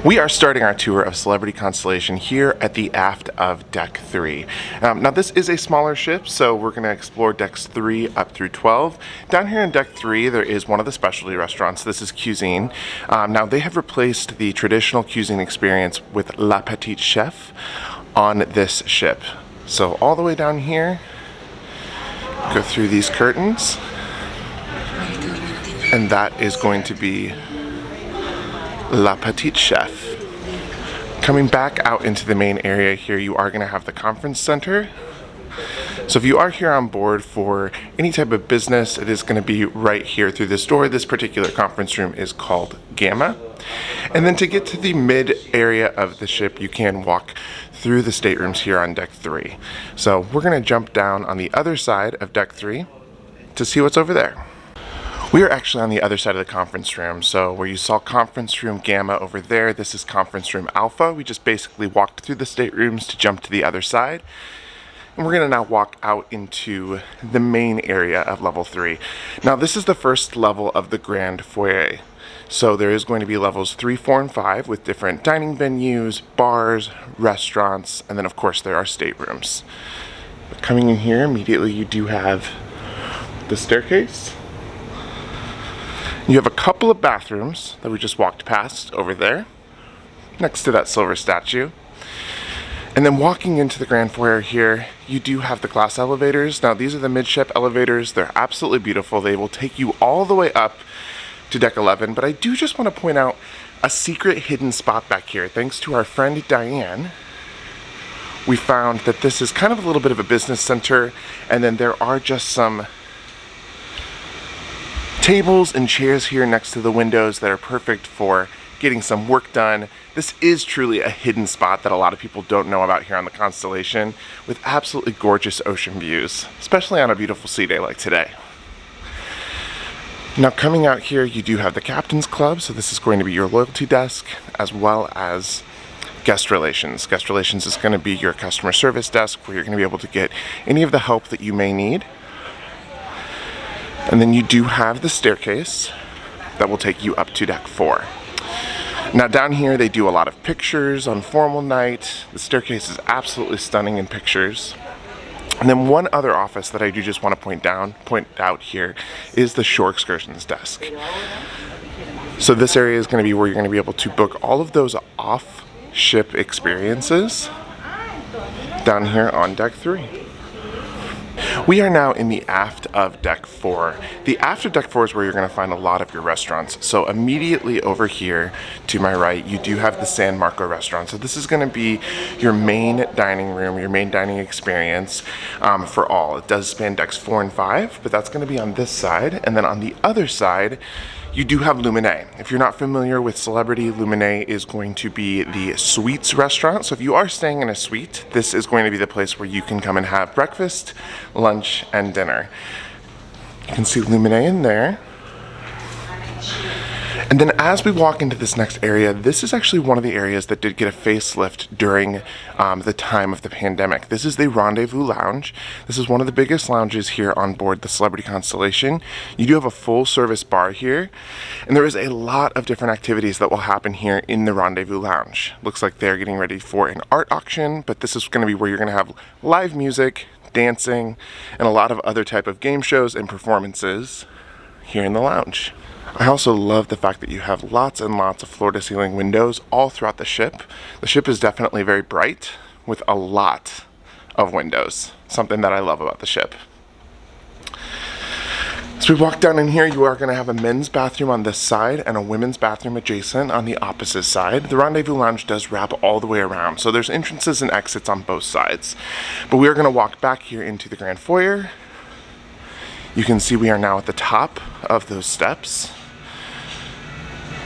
We are starting our tour of Celebrity Constellation here at the aft of Deck 3. Now this is a smaller ship, so we're going to explore decks 3 up through 12. Down here in Deck 3 there is one of the specialty restaurants. This is Qsine. Now they have replaced the traditional Qsine experience with Le Petit Chef on this ship. So all the way down here, go through these curtains, and that is going to be Le Petit Chef. Coming back out into the main area here, you are going to have the conference center. So if you are here on board for any type of business, it is going to be right here through this door. This particular conference room is called Gamma. And then to get to the mid area of the ship, you can walk through the staterooms here on Deck 3. So we're going to jump down on the other side of Deck 3 to see what's over there. We are actually on the other side of the conference room, so where you saw conference room Gamma over there, this is conference room Alpha. We just basically walked through the staterooms to jump to the other side. And we're going to now walk out into the main area of level 3. Now this is the first level of the Grand Foyer. So there is going to be levels 3, 4, and 5 with different dining venues, bars, restaurants, and then of course there are staterooms. But coming in here immediately you do have the staircase. You have a couple of bathrooms that we just walked past over there, next to that silver statue. And then walking into the Grand Foyer here, you do have the glass elevators. Now these are the midship elevators. They're absolutely beautiful. They will take you all the way up to Deck 11. But I do just want to point out a secret hidden spot back here. Thanks to our friend Diane, we found that this is kind of a little bit of a business center. And then there are just some tables and chairs here next to the windows that are perfect for getting some work done. This is truly a hidden spot that a lot of people don't know about here on the Constellation, with absolutely gorgeous ocean views, especially on a beautiful sea day like today. Now coming out here, you do have the Captain's Club, so this is going to be your loyalty desk, as well as guest relations. Guest relations is going to be your customer service desk, where you're going to be able to get any of the help that you may need. And then you do have the staircase that will take you up to Deck 4. Now down here they do a lot of pictures on formal night. The staircase is absolutely stunning in pictures. And then one other office that I do just want to point out here is the Shore Excursions desk. So this area is going to be where you're going to be able to book all of those off-ship experiences down here on Deck 3. We are now in the aft of Deck 4. The aft of Deck 4 is where you're going to find a lot of your restaurants. So immediately over here to my right, you do have the San Marco restaurant. So this is going to be your main dining room, your main dining experience for all. It does span Decks 4 and 5, but that's going to be on this side. And then on the other side, you do have Luminae. If you're not familiar with Celebrity, Luminae is going to be the suites restaurant. So if you are staying in a suite, this is going to be the place where you can come and have breakfast, lunch, and dinner. You can see Luminae in there. And then as we walk into this next area, this is actually one of the areas that did get a facelift during the time of the pandemic. This is the Rendezvous Lounge. This is one of the biggest lounges here on board the Celebrity Constellation. You do have a full service bar here, and there is a lot of different activities that will happen here in the Rendezvous Lounge. Looks like they're getting ready for an art auction, but this is going to be where you're going to have live music, dancing, and a lot of other type of game shows and performances here in the lounge. I also love the fact that you have lots and lots of floor-to-ceiling windows all throughout the ship. The ship is definitely very bright with a lot of windows, something that I love about the ship. As we walk down in here, you are going to have a men's bathroom on this side and a women's bathroom adjacent on the opposite side. The Rendezvous Lounge does wrap all the way around, so there's entrances and exits on both sides. But we are going to walk back here into the Grand Foyer. You can see we are now at the top of those steps,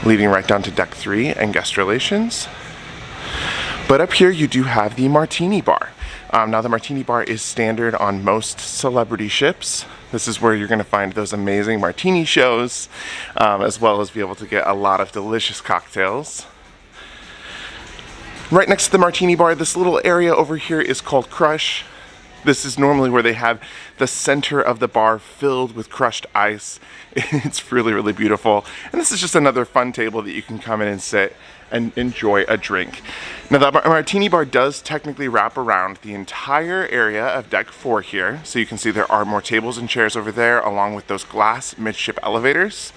leading right down to Deck 3 and guest relations. But up here you do have the Martini Bar. Now the Martini Bar is standard on most celebrity ships. This is where you're going to find those amazing martini shows, as well as be able to get a lot of delicious cocktails. Right next to the Martini Bar, this little area over here is called Crush. This is normally where they have the center of the bar filled with crushed ice. It's really, really beautiful. And this is just another fun table that you can come in and sit and enjoy a drink. Now the Martini Bar does technically wrap around the entire area of deck 4 here. So you can see there are more tables and chairs over there along with those glass midship elevators.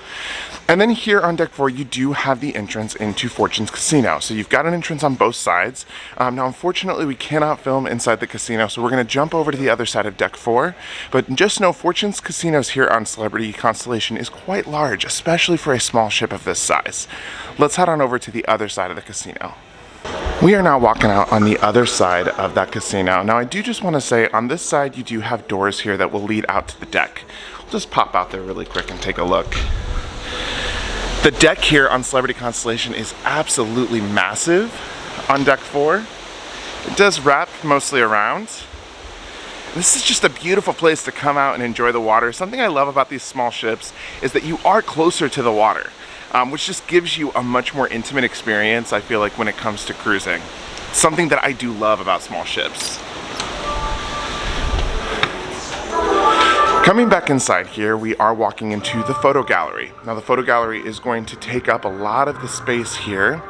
And then here on deck 4 you do have the entrance into Fortune's Casino. So you've got an entrance on both sides. Now unfortunately we cannot film inside the casino, so we're going to jump over to the other side of deck 4. But just know Fortune's Casinos here on Celebrity Constellation is quite large, especially for a small ship of this size. Let's head on over to the other side of the casino. We are now walking out on the other side of that casino. Now I do just want to say on this side you do have doors here that will lead out to the deck. We'll just pop out there really quick and take a look. The deck here on Celebrity Constellation is absolutely massive on deck 4. It does wrap mostly around. This is just a beautiful place to come out and enjoy the water. Something I love about these small ships is that you are closer to the water. Which just gives you a much more intimate experience, I feel like, when it comes to cruising. Something that I do love about small ships. Coming back inside here, we are walking into the photo gallery. Now the photo gallery is going to take up a lot of the space here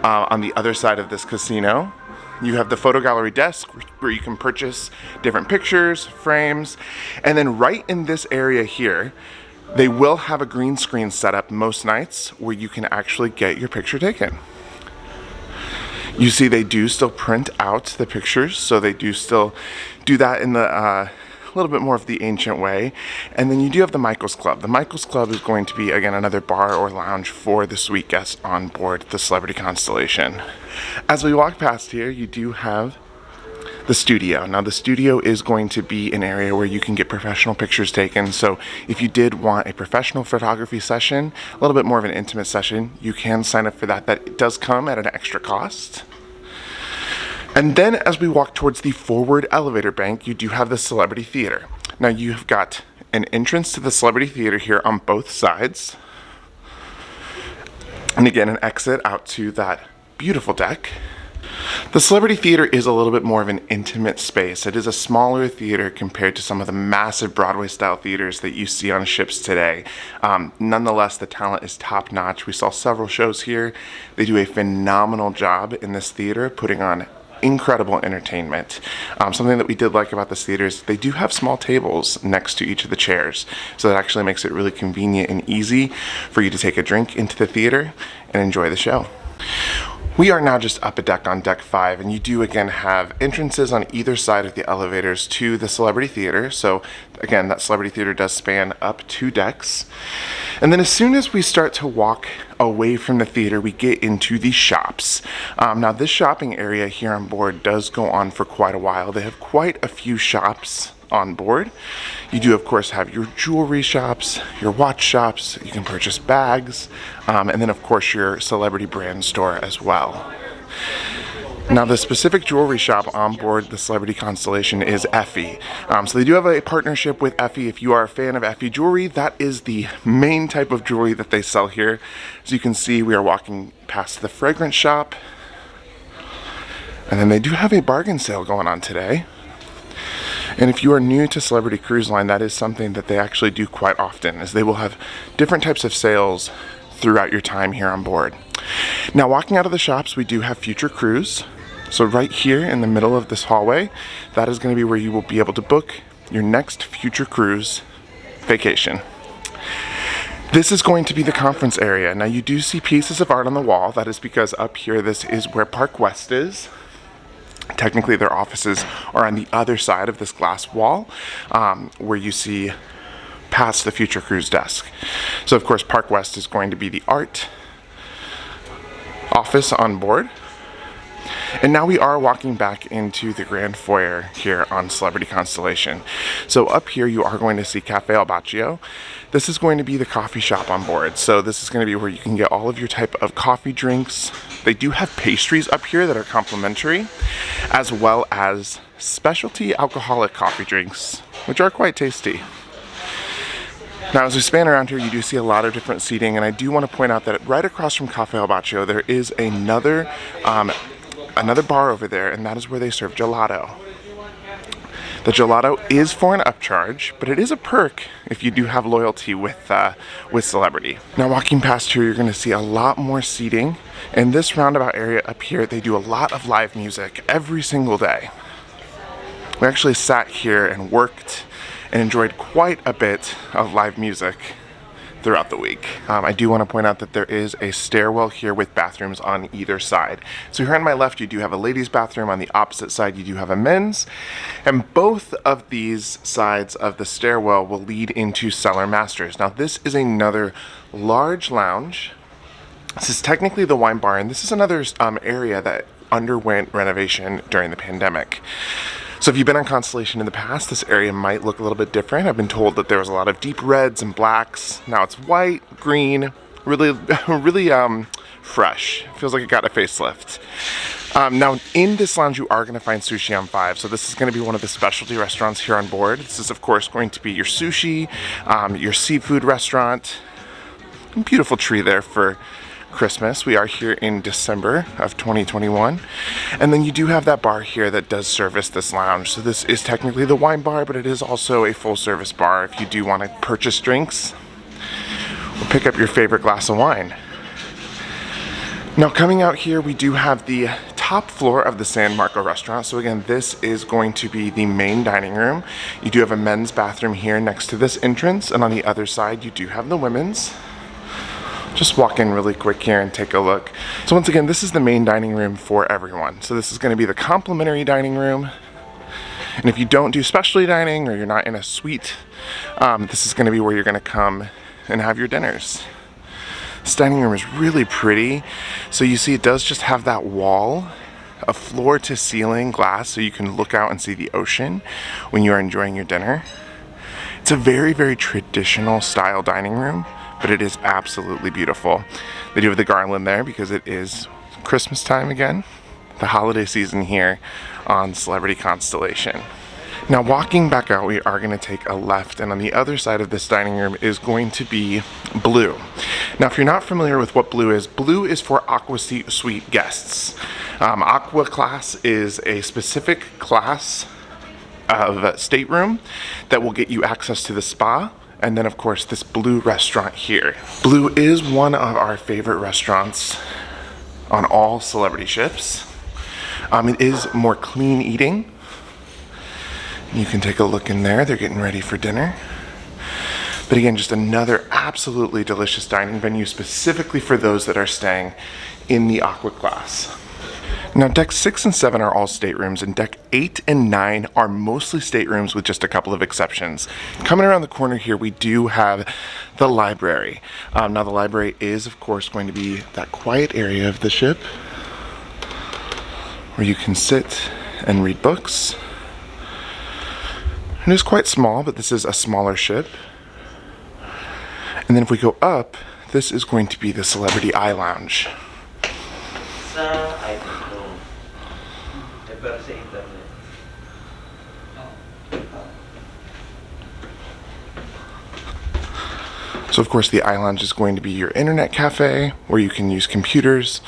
on the other side of this casino. You have the photo gallery desk where you can purchase different pictures, frames, and then right in this area here, they will have a green screen set up most nights where you can actually get your picture taken. You see they do still print out the pictures, so they do still do that in the little bit more of the ancient way. And then you do have the Michael's Club. The Michael's Club is going to be, again, another bar or lounge for the suite guests on board the Celebrity Constellation. As we walk past here, you do have the studio. Now the studio is going to be an area where you can get professional pictures taken. So if you did want a professional photography session, a little bit more of an intimate session, you can sign up for that. That does come at an extra cost. And then as we walk towards the forward elevator bank, you do have the Celebrity Theater. Now you've got an entrance to the Celebrity Theater here on both sides. And again, an exit out to that beautiful deck. The Celebrity Theater is a little bit more of an intimate space. It is a smaller theater compared to some of the massive Broadway-style theaters that you see on ships today. Nonetheless, the talent is top-notch. We saw several shows here. They do a phenomenal job in this theater, putting on incredible entertainment. Something that we did like about this theater is they do have small tables next to each of the chairs, so that actually makes it really convenient and easy for you to take a drink into the theater and enjoy the show. We are now just up a deck on deck 5, and you do again have entrances on either side of the elevators to the Celebrity Theater. So again, that Celebrity Theater does span up 2 decks. And then as soon as we start to walk away from the theater, we get into the shops. Now this shopping area here on board does go on for quite a while. They have quite a few shops on board. You do of course have your jewelry shops, your watch shops, you can purchase bags, and then of course your celebrity brand store as well. Now the specific jewelry shop on board the Celebrity Constellation is Effie. So they do have a partnership with Effie. If you are a fan of Effie jewelry, that is the main type of jewelry that they sell here. As you can see, we are walking past the fragrance shop, and then they do have a bargain sale going on today. And if you are new to Celebrity Cruise Line, that is something that they actually do quite often, as they will have different types of sales throughout your time here on board. Now walking out of the shops, we do have Future Cruise. So right here in the middle of this hallway, that is going to be where you will be able to book your next Future Cruise vacation. This is going to be the conference area. Now you do see pieces of art on the wall. That is because up here, this is where Park West is. Technically their offices are on the other side of this glass wall, where you see past the Future Cruise desk. So of course Park West is going to be the art office on board. And now we are walking back into the grand foyer here on Celebrity Constellation. So up here you are going to see Cafe Bacio. This is going to be the coffee shop on board. So this is going to be where you can get all of your type of coffee drinks. They do have pastries up here that are complimentary, as well as specialty alcoholic coffee drinks, which are quite tasty. Now as we span around here, you do see a lot of different seating, and I do want to point out that right across from Cafe Bacio there is another bar over there, and that is where they serve gelato. The gelato is for an upcharge, but it is a perk if you do have loyalty with Celebrity. Now walking past here, you're gonna see a lot more seating. In this roundabout area up here, they do a lot of live music every single day. We actually sat here and worked and enjoyed quite a bit of live music throughout the week. I do want to point out that there is a stairwell here with bathrooms on either side. So here on my left, you do have a ladies' bathroom. On the opposite side, you do have a men's. And both of these sides of the stairwell will lead into Cellar Masters. Now, this is another large lounge. This is technically the wine bar, and this is another area that underwent renovation during the pandemic. So if you've been on Constellation in the past, this area might look a little bit different. I've been told that there was a lot of deep reds and blacks. Now it's white, green, really fresh. Feels like it got a facelift. Now in this lounge, you are going to find Sushi on 5. So this is going to be one of the specialty restaurants here on board. This is of course going to be your sushi, your seafood restaurant. Beautiful tree there for Christmas. We are here in December of 2021, and then you do have that bar here that does service this lounge. So this is technically the wine bar, but it is also a full service bar if you do want to purchase drinks or pick up your favorite glass of wine. Now coming out here, we do have the top floor of the San Marco restaurant. So again, this is going to be the main dining room. You do have a men's bathroom here next to this entrance, and on the other side you do have the women's. Just walk in really quick here and take a look. So once again, this is the main dining room for everyone. So this is going to be the complimentary dining room. And if you don't do specialty dining or you're not in a suite, this is going to be where you're going to come and have your dinners. This dining room is really pretty. So you see it does just have that wall of floor to ceiling glass so you can look out and see the ocean when you are enjoying your dinner. It's a very, very traditional style dining room, but it is absolutely beautiful. They do have the garland there because it is Christmas time again, the holiday season here on Celebrity Constellation. Now walking back out, we are going to take a left, and on the other side of this dining room is going to be Blue. Now if you're not familiar with what Blue is for Aqua Suite guests. Aqua Class is a specific class of stateroom that will get you access to the spa. And then of course this Blue restaurant here. Blue is one of our favorite restaurants on all Celebrity ships. It is more clean eating. You can take a look in there. They're getting ready for dinner. But again, just another absolutely delicious dining venue specifically for those that are staying in the Aqua Class. Now decks 6 and 7 are all staterooms, and deck 8 and 9 are mostly staterooms with just a couple of exceptions. Coming around the corner here, we do have the library. Now the library is of course going to be that quiet area of the ship where you can sit and read books. It is quite small, but this is a smaller ship. And then if we go up, this is going to be the Celebrity iLounge. So of course the iLounge is going to be your internet cafe where you can use computers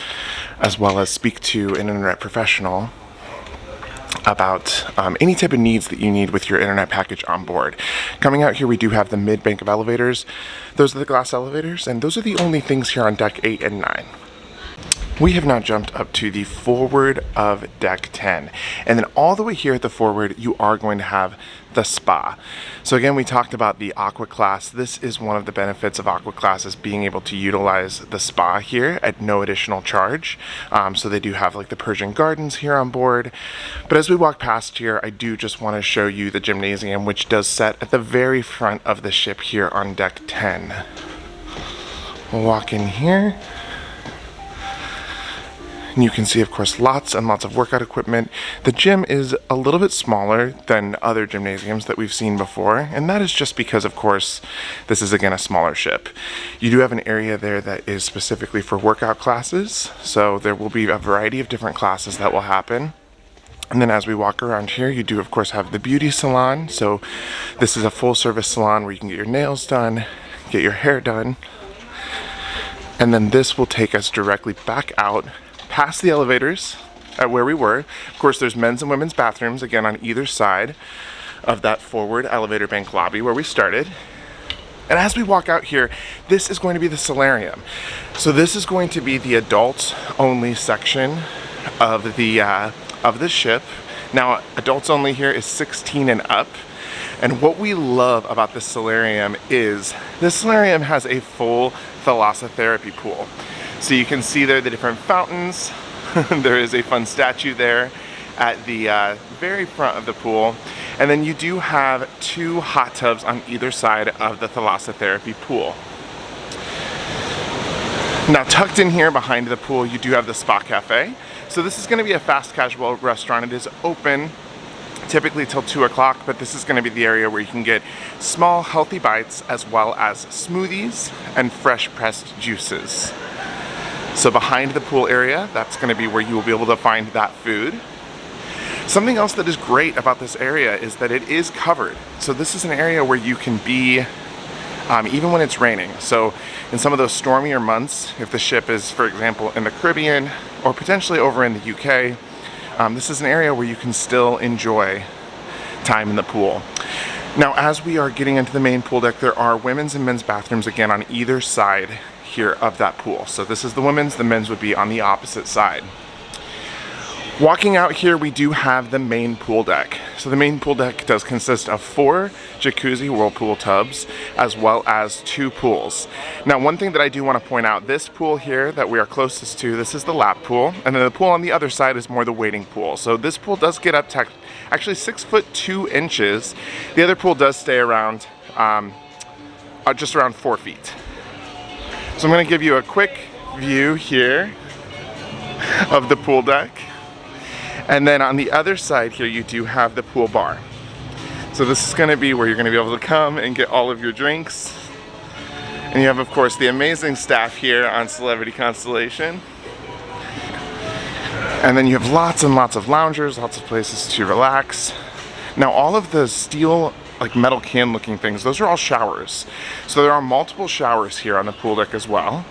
as well as speak to an internet professional about any type of needs that you need with your internet package on board. Coming out here, we do have the mid-bank of elevators. Those are the glass elevators, and those are the only things here on deck 8 and 9. We have now jumped up to the forward of deck 10. And then all the way here at the forward, you are going to have the spa. So again, we talked about the Aqua Class. This is one of the benefits of Aqua Class, is being able to utilize the spa here at no additional charge. So they do have like the Persian gardens here on board. But as we walk past here, I do just want to show you the Gymnasium, which does set at the very front of the ship here on deck 10. We'll walk in here. And you can see, of course, lots and lots of workout equipment. The gym is a little bit smaller than other gymnasiums that we've seen before, and that is just because, of course, this is, again, a smaller ship. You do have an area there that is specifically for workout classes, so there will be a variety of different classes that will happen. And then as we walk around here, you do, of course, have the beauty salon. So this is a full-service salon where you can get your nails done, get your hair done. And then this will take us directly back out past the elevators at where we were. Of course, there's men's and women's bathrooms, again, on either side. of that forward elevator bank lobby where we started. And as we walk out here, this is going to be the Solarium. So this is going to be the adults only section of the ship. Now, adults only here is 16 and up. And what we love about this Solarium is this Solarium has a full thalassotherapy pool. So you can see there the different fountains. There is a fun statue there at the very front of the pool. And then you do have 2 hot tubs on either side of the thalassotherapy pool. Now, tucked in here behind the pool, you do have the Spa Cafe. So this is going to be a fast casual restaurant. It is open typically till 2 o'clock, but this is going to be the area where you can get small, healthy bites as well as smoothies and fresh pressed juices. So behind the pool area, that's going to be where you will be able to find that food. Something else that is great about this area is that it is covered. So this is an area where you can be even when it's raining. So in some of those stormier months, if the ship is, for example, in the Caribbean or potentially over in the UK, this is an area where you can still enjoy time in the pool. Now, as we are getting into the main pool deck, there are women's and men's bathrooms again on either side here of that pool. So this is the women's, the men's would be on the opposite side. Walking out here, we do have the main pool deck. So the main pool deck does consist of 4 jacuzzi whirlpool tubs, as well as 2 pools. Now, one thing that I do want to point out, this pool here that we are closest to, this is the lap pool, and then the pool on the other side is more the waiting pool. So this pool does get up to actually 6 foot 2 inches. The other pool does stay around, just around 4 feet. So I'm going to give you a quick view here of the pool deck. And then on the other side here, you do have the pool bar. So this is going to be where you're going to be able to come and get all of your drinks. And you have, of course, the amazing staff here on Celebrity Constellation. And then you have lots and lots of loungers, lots of places to relax. Now, all of the steel, like metal can looking things, those are all showers. So there are multiple showers here on the pool deck as well.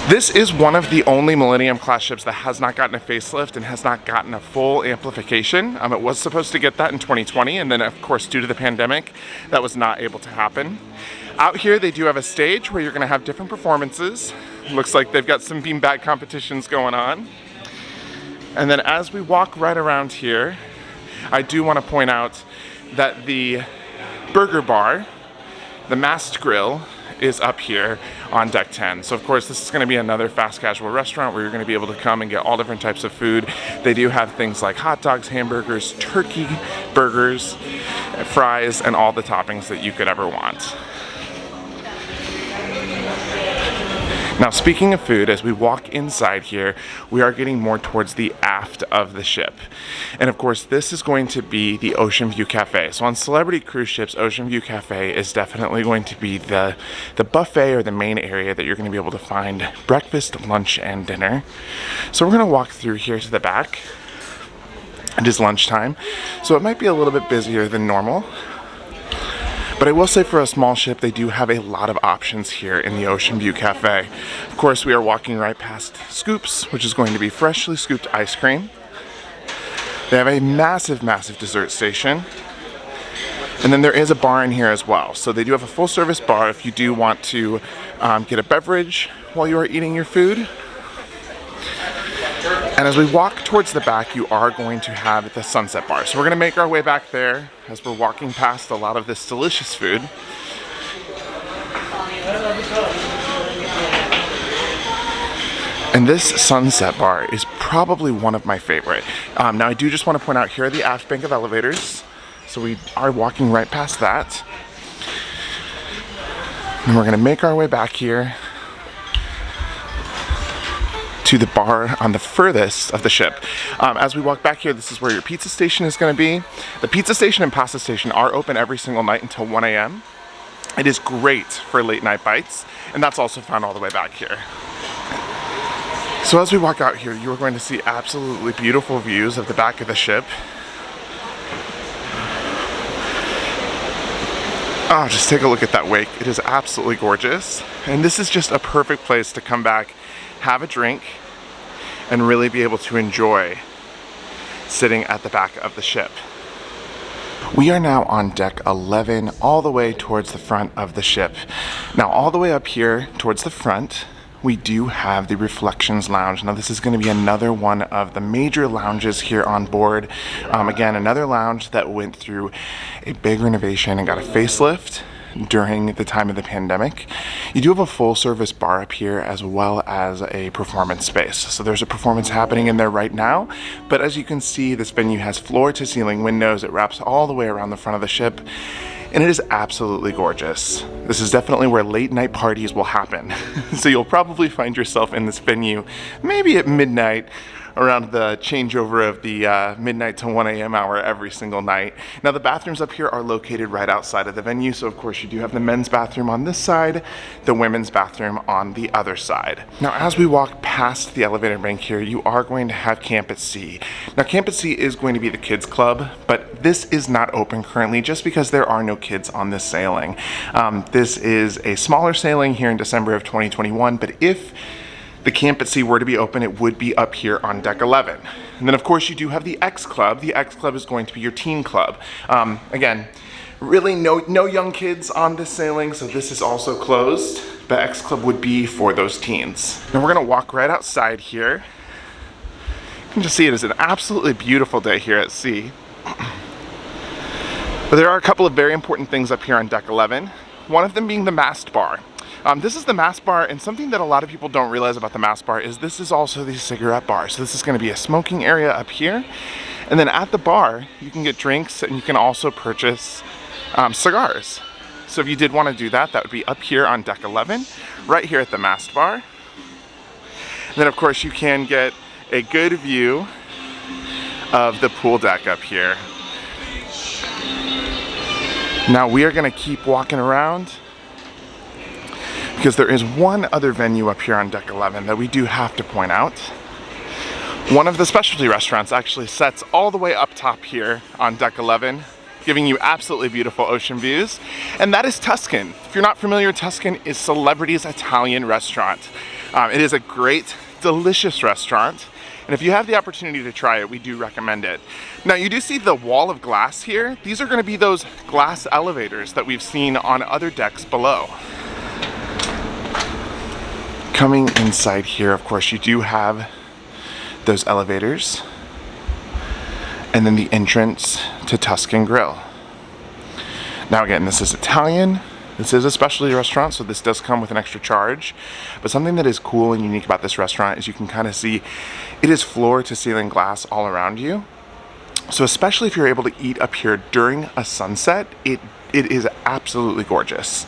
This is one of the only Millennium Class ships that has not gotten a facelift and has not gotten a full amplification. It was supposed to get that in 2020, and then of course due to the pandemic, that was not able to happen. Out here they do have a stage where you're going to have different performances. Looks like they've got some beanbag competitions going on. And then as we walk right around here, I do want to point out that the burger bar, the Mast Grill, is up here on deck 10. So of course this is going to be another fast casual restaurant where you're going to be able to come and get all different types of food. They do have things like hot dogs, hamburgers, turkey burgers, fries, and all the toppings that you could ever want. Now, speaking of food, as we walk inside here, we are getting more towards the aft of the ship. And of course, this is going to be the Oceanview Cafe. So on Celebrity cruise ships, Oceanview Cafe is definitely going to be the buffet or the main area that you're going to be able to find breakfast, lunch, and dinner. So we're going to walk through here to the back. It is lunchtime, so it might be a little bit busier than normal. But I will say for a small ship, they do have a lot of options here in the Oceanview Cafe. Of course, we are walking right past Scoops, which is going to be freshly scooped ice cream. They have a massive, massive dessert station. And then there is a bar in here as well. So they do have a full service bar if you do want to get a beverage while you are eating your food. And as we walk towards the back, you are going to have the Sunset Bar. So we're going to make our way back there as we're walking past a lot of this delicious food. And this Sunset Bar is probably one of my favorite. Now I do just want to point out, here are the aft bank of elevators. So we are walking right past that. And we're going to make our way back here to the bar on the furthest of the ship. As we walk back here, this is where your pizza station is going to be. The pizza station and pasta station are open every single night until 1 a.m. It is great for late night bites, and that's also found all the way back here. So as we walk out here, you are going to see absolutely beautiful views of the back of the ship. Oh, just take a look at that wake. It is absolutely gorgeous. And this is just a perfect place to come back, have a drink, and really be able to enjoy sitting at the back of the ship. We are now on deck 11, all the way towards the front of the ship. Now, all the way up here towards the front, we do have the Reflections Lounge. Now, this is going to be another one of the major lounges here on board. Again, another lounge that went through a big renovation and got a facelift during the time of the pandemic. You do have a full service bar up here as well as a performance space. So there's a performance happening in there right now, but as you can see, this venue has floor to ceiling windows. It wraps all the way around the front of the ship, and it is absolutely gorgeous. This is definitely where late night parties will happen. So you'll probably find yourself in this venue maybe at midnight, around the changeover of the midnight to 1 a.m. hour every single night. Now, the bathrooms up here are located right outside of the venue, so of course you do have the men's bathroom on this side, the women's bathroom on the other side. Now, as we walk past the elevator bank here, you are going to have Camp at Sea. Now, Camp at Sea is going to be the kids club, but this is not open currently just because there are no kids on this sailing. This is a smaller sailing here in December of 2021, but if the Camp at Sea were to be open, it would be up here on deck 11. And then of course you do have the X Club. The X Club is going to be your teen club. Again, really no young kids on this sailing, so this is also closed, but X Club would be for those teens. And we're gonna walk right outside here. You can just see it is an absolutely beautiful day here at sea. But there are a couple of very important things up here on deck 11. One of them being the Mast Bar. This is the Mast Bar, and something that a lot of people don't realize about the Mast Bar is this is also the cigarette bar. So this is going to be a smoking area up here, and then at the bar you can get drinks and you can also purchase cigars. So if you did want to do that, that would be up here on deck 11, right here at the Mast Bar. And then of course you can get a good view of the pool deck up here. Now we are going to keep walking around, because there is one other venue up here on deck 11 that we do have to point out. One of the specialty restaurants actually sets all the way up top here on deck 11, giving you absolutely beautiful ocean views, and that is Tuscan. If you're not familiar, Tuscan is Celebrity's Italian restaurant. It is a great, delicious restaurant, and if you have the opportunity to try it, we do recommend it. Now, you do see the wall of glass here. These are going to be those glass elevators that we've seen on other decks below. Coming inside here, of course, you do have those elevators, and then the entrance to Tuscan Grill. Now again, this is Italian. This is a specialty restaurant, so this does come with an extra charge. But something that is cool and unique about this restaurant is you can kind of see it is floor to ceiling glass all around you. So especially if you're able to eat up here during a sunset, it is absolutely gorgeous.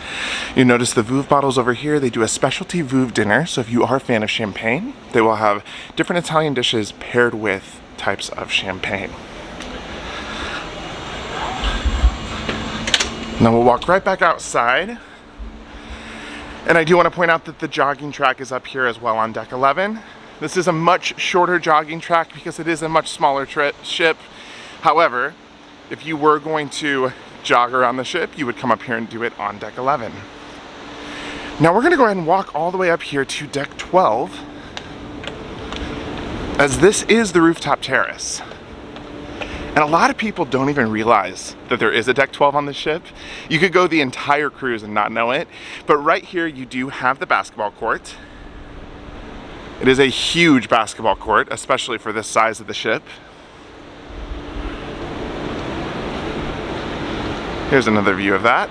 You notice the Veuve bottles over here. They do a specialty Veuve dinner, so if you are a fan of champagne, they will have different Italian dishes paired with types of champagne. Now we'll walk right back outside, and I do want to point out that the jogging track is up here as well on deck 11. This is a much shorter jogging track because it is a much smaller ship. However, if you were going to jog around the ship, you would come up here and do it on deck 11. Now we're going to go ahead and walk all the way up here to deck 12, as this is the Rooftop Terrace. And a lot of people don't even realize that there is a deck 12 on the ship. You could go the entire cruise and not know it, but right here you do have the basketball court. It is a huge basketball court, especially for this size of the ship. Here's another view of that.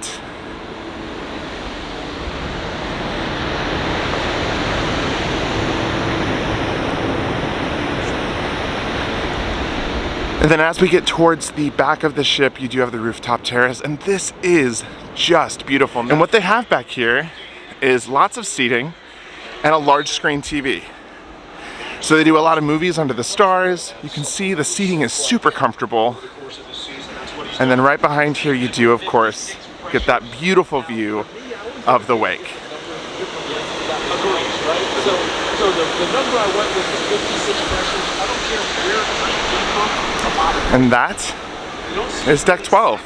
And then as we get towards the back of the ship, you do have the Rooftop Terrace, and this is just beautiful. And what they have back here is lots of seating and a large screen TV. So they do a lot of movies under the stars. You can see the seating is super comfortable. And then right behind here, you do, of course, get that beautiful view of the wake. So the number I went with was 56 questions. I don't care where it came from. And that is deck 12.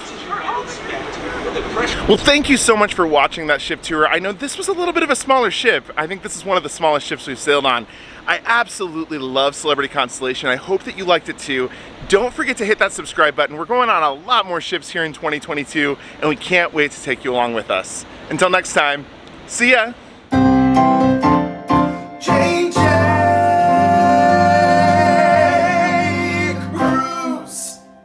Well, thank you so much for watching that ship tour. I know this was a little bit of a smaller ship. I think this is one of the smallest ships we've sailed on. I absolutely love Celebrity Constellation. I hope that you liked it too. don't forget to hit that subscribe button. We're going on a lot more ships here in 2022, and we can't wait to take you along with us. Until next time, see ya!